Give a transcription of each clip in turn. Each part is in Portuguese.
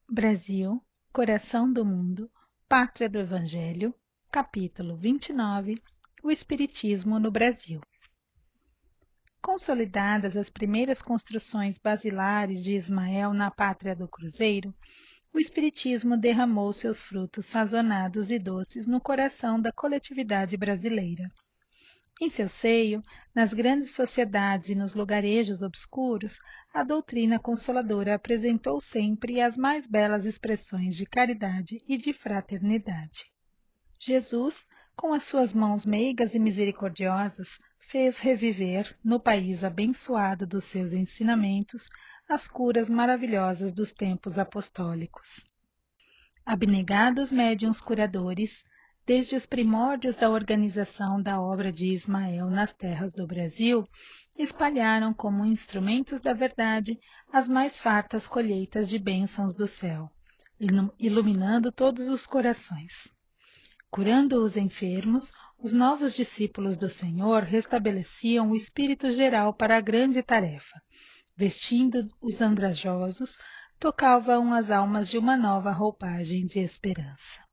Brasil, Coração do Mundo, Pátria do Evangelho, capítulo 29, O Espiritismo no Brasil. Consolidadas as primeiras construções basilares de Ismael na Pátria do Cruzeiro, o Espiritismo derramou seus frutos sazonados e doces no coração da coletividade brasileira. Em seu seio, nas grandes sociedades e nos lugarejos obscuros, a doutrina consoladora apresentou sempre as mais belas expressões de caridade e de fraternidade. Jesus, com as suas mãos meigas e misericordiosas, fez reviver, no país abençoado dos seus ensinamentos, as curas maravilhosas dos tempos apostólicos. Abnegados médiuns curadores, desde os primórdios da organização da obra de Ismael nas terras do Brasil, espalharam como instrumentos da verdade as mais fartas colheitas de bênçãos do céu, iluminando todos os corações. Curando os enfermos, os novos discípulos do Senhor restabeleciam o espírito geral para a grande tarefa. Vestindo os andrajosos, tocavam as almas de uma nova roupagem de esperança.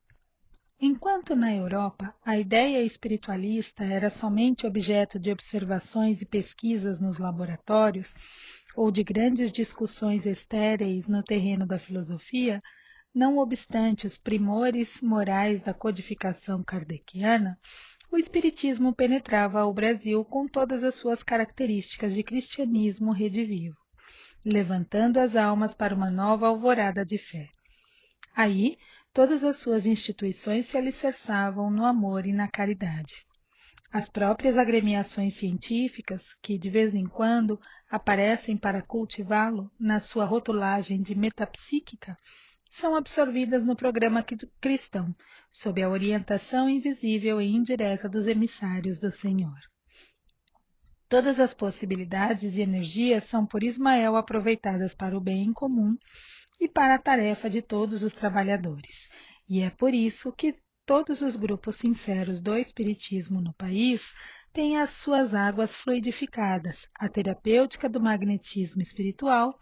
Enquanto na Europa a ideia espiritualista era somente objeto de observações e pesquisas nos laboratórios, ou de grandes discussões estéreis no terreno da filosofia, não obstante os primores morais da codificação kardeciana, o espiritismo penetrava o Brasil com todas as suas características de cristianismo redivivo, levantando as almas para uma nova alvorada de fé. Aí, todas as suas instituições se alicerçavam no amor e na caridade. As próprias agremiações científicas, que de vez em quando aparecem para cultivá-lo na sua rotulagem de metapsíquica, são absorvidas no programa cristão, sob a orientação invisível e indireta dos emissários do Senhor. Todas as possibilidades e energias são por Ismael aproveitadas para o bem comum e para a tarefa de todos os trabalhadores. E é por isso que todos os grupos sinceros do espiritismo no país têm as suas águas fluidificadas, a terapêutica do magnetismo espiritual,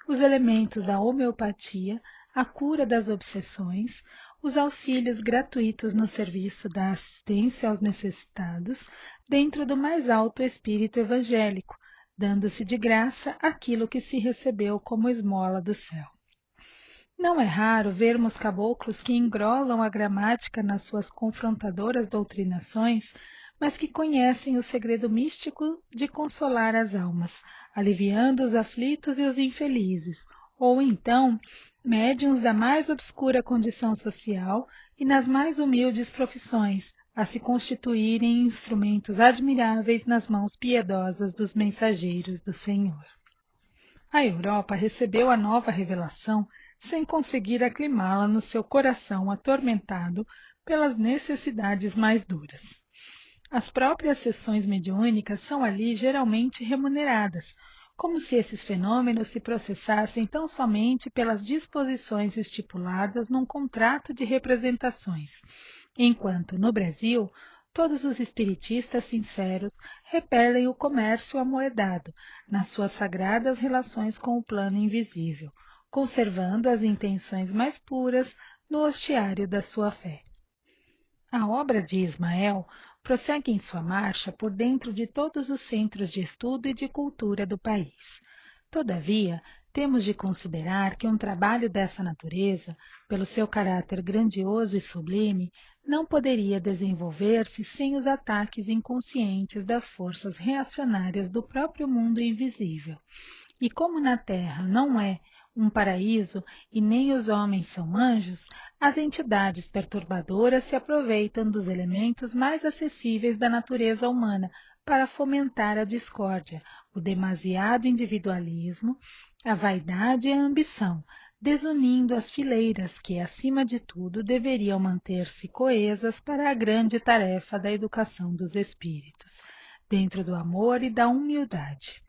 os elementos da homeopatia, a cura das obsessões, os auxílios gratuitos no serviço da assistência aos necessitados, dentro do mais alto espírito evangélico, dando-se de graça aquilo que se recebeu como esmola do céu. Não é raro vermos caboclos que engrolam a gramática nas suas confrontadoras doutrinações, mas que conhecem o segredo místico de consolar as almas, aliviando os aflitos e os infelizes, ou então médiuns da mais obscura condição social e nas mais humildes profissões, a se constituírem instrumentos admiráveis nas mãos piedosas dos mensageiros do Senhor. A Europa recebeu a nova revelação sem conseguir aclimá-la no seu coração atormentado pelas necessidades mais duras. As próprias sessões mediúnicas são ali geralmente remuneradas, como se esses fenômenos se processassem tão somente pelas disposições estipuladas num contrato de representações, enquanto, no Brasil, todos os espiritistas sinceros repelem o comércio amoedado nas suas sagradas relações com o plano invisível, conservando as intenções mais puras no hostiário da sua fé. A obra de Ismael prossegue em sua marcha por dentro de todos os centros de estudo e de cultura do país. Todavia, temos de considerar que um trabalho dessa natureza, pelo seu caráter grandioso e sublime, não poderia desenvolver-se sem os ataques inconscientes das forças reacionárias do próprio mundo invisível. E como na Terra não é um paraíso e nem os homens são anjos, as entidades perturbadoras se aproveitam dos elementos mais acessíveis da natureza humana para fomentar a discórdia, o demasiado individualismo, a vaidade e a ambição, desunindo as fileiras que, acima de tudo, deveriam manter-se coesas para a grande tarefa da educação dos espíritos, dentro do amor e da humildade.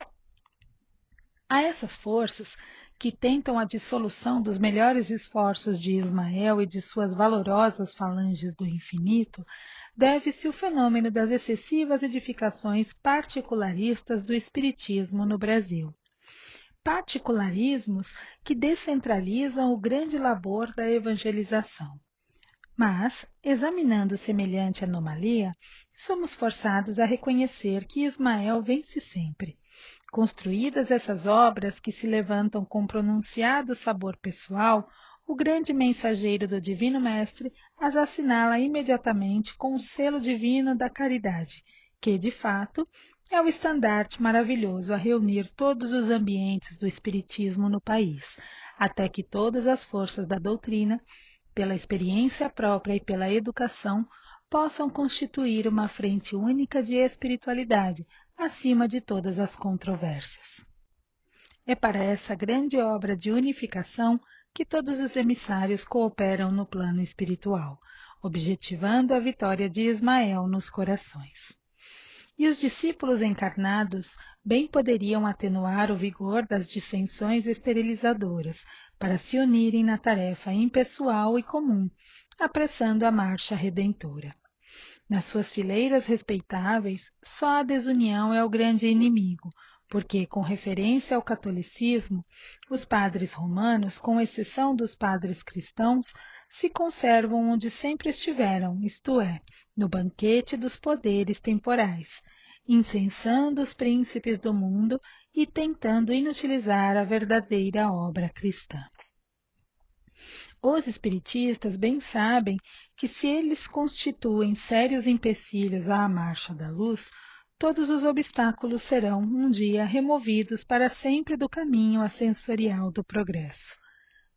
A essas forças, que tentam a dissolução dos melhores esforços de Ismael e de suas valorosas falanges do infinito, deve-se o fenômeno das excessivas edificações particularistas do espiritismo no Brasil. particularismos que descentralizam o grande labor da evangelização. Mas, examinando semelhante anomalia, somos forçados a reconhecer que Ismael vence sempre. Construídas essas obras que se levantam com pronunciado sabor pessoal, o grande mensageiro do Divino Mestre as assinala imediatamente com o selo divino da caridade, que, de fato, é o estandarte maravilhoso a reunir todos os ambientes do Espiritismo no país, até que todas as forças da doutrina, pela experiência própria e pela educação, possam constituir uma frente única de espiritualidade, acima de todas as controvérsias. É para essa grande obra de unificação que todos os emissários cooperam no plano espiritual, objetivando a vitória de Ismael nos corações. E os discípulos encarnados bem poderiam atenuar o vigor das dissensões esterilizadoras, para se unirem na tarefa impessoal e comum, apressando a marcha redentora. Nas suas fileiras respeitáveis, só a desunião é o grande inimigo, porque, com referência ao catolicismo, os padres romanos, com exceção dos padres cristãos, se conservam onde sempre estiveram, isto é, no banquete dos poderes temporais, incensando os príncipes do mundo e tentando inutilizar a verdadeira obra cristã. Os espiritistas bem sabem que, se eles constituem sérios empecilhos à marcha da luz, todos os obstáculos serão, um dia, removidos para sempre do caminho ascensorial do progresso.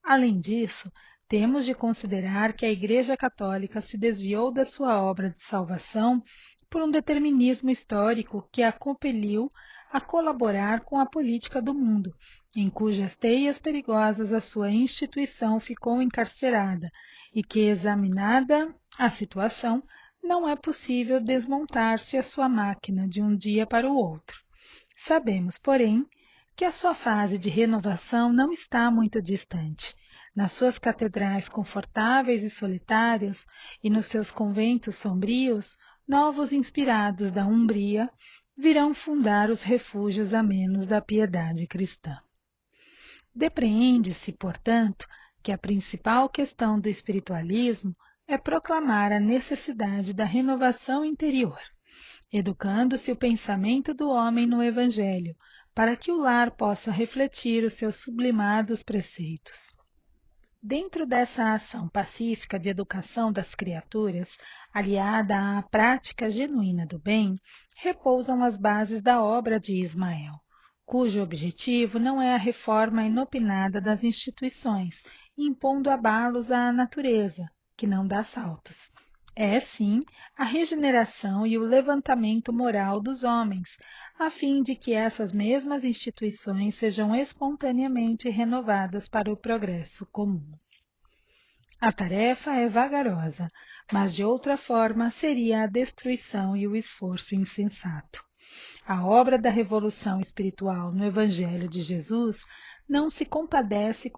Além disso, temos de considerar que a Igreja Católica se desviou da sua obra de salvação por um determinismo histórico que a compeliu a colaborar com a política do mundo, em cujas teias perigosas a sua instituição ficou encarcerada e que, examinada a situação, não é possível desmontar-se a sua máquina de um dia para o outro. Sabemos, porém, que a sua fase de renovação não está muito distante. Nas suas catedrais confortáveis e solitárias e nos seus conventos sombrios, novos inspirados da Umbria virão fundar os refúgios amenos da piedade cristã. Depreende-se, portanto, que a principal questão do espiritualismo é proclamar a necessidade da renovação interior, educando-se o pensamento do homem no Evangelho, para que o lar possa refletir os seus sublimados preceitos. Dentro dessa ação pacífica de educação das criaturas, aliada à prática genuína do bem, repousam as bases da obra de Ismael, cujo objetivo não é a reforma inopinada das instituições, impondo abalos à natureza, que não dá saltos. É, sim, a regeneração e o levantamento moral dos homens, a fim de que essas mesmas instituições sejam espontaneamente renovadas para o progresso comum. A tarefa é vagarosa, mas de outra forma seria a destruição e o esforço insensato. A obra da revolução espiritual no Evangelho de Jesus não se compadece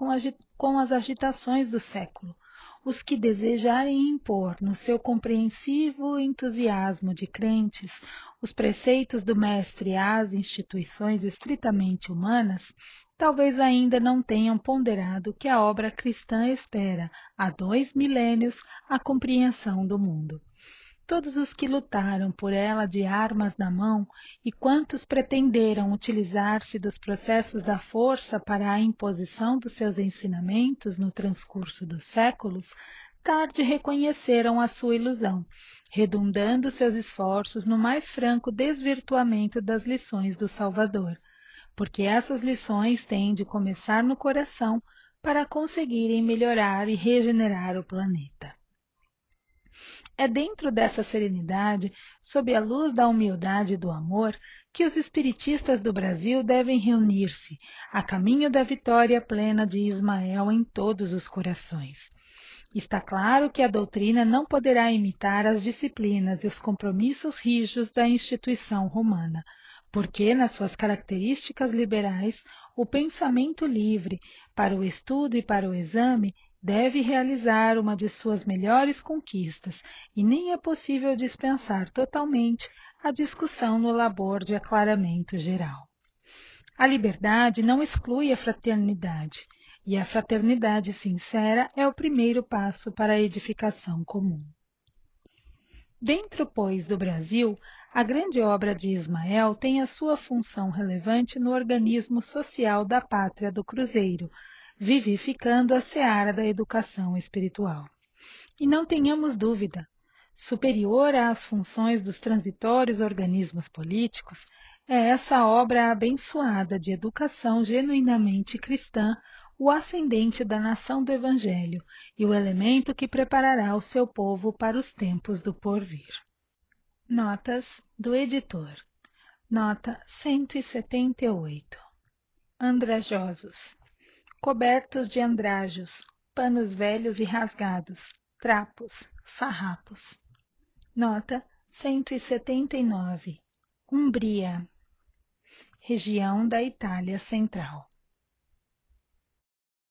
com as agitações do século. Os que desejarem impor no seu compreensivo entusiasmo de crentes os preceitos do Mestre às instituições estritamente humanas, talvez ainda não tenham ponderado que a obra cristã espera, há 2 milênios, a compreensão do mundo. Todos os que lutaram por ela de armas na mão e quantos pretenderam utilizar-se dos processos da força para a imposição dos seus ensinamentos no transcurso dos séculos, tarde reconheceram a sua ilusão, redundando seus esforços no mais franco desvirtuamento das lições do Salvador, porque essas lições têm de começar no coração para conseguirem melhorar e regenerar o planeta. É dentro dessa serenidade, sob a luz da humildade e do amor, que os espiritistas do Brasil devem reunir-se, a caminho da vitória plena de Ismael em todos os corações. Está claro que a doutrina não poderá imitar as disciplinas e os compromissos rijos da instituição romana, porque, nas suas características liberais, o pensamento livre, para o estudo e para o exame, deve realizar uma de suas melhores conquistas, e nem é possível dispensar totalmente a discussão no labor de aclaramento geral. A liberdade não exclui a fraternidade, e a fraternidade sincera é o primeiro passo para a edificação comum. Dentro, pois, do Brasil, a grande obra de Ismael tem a sua função relevante no organismo social da pátria do Cruzeiro, vivificando a seara da educação espiritual. E não tenhamos dúvida, superior às funções dos transitórios organismos políticos, é essa obra abençoada de educação genuinamente cristã o ascendente da nação do Evangelho e o elemento que preparará o seu povo para os tempos do porvir. Notas do editor. Nota 178. Andrajosos. Cobertos de andrajos, panos velhos e rasgados, trapos, farrapos. Nota 179. Umbria. Região da Itália Central.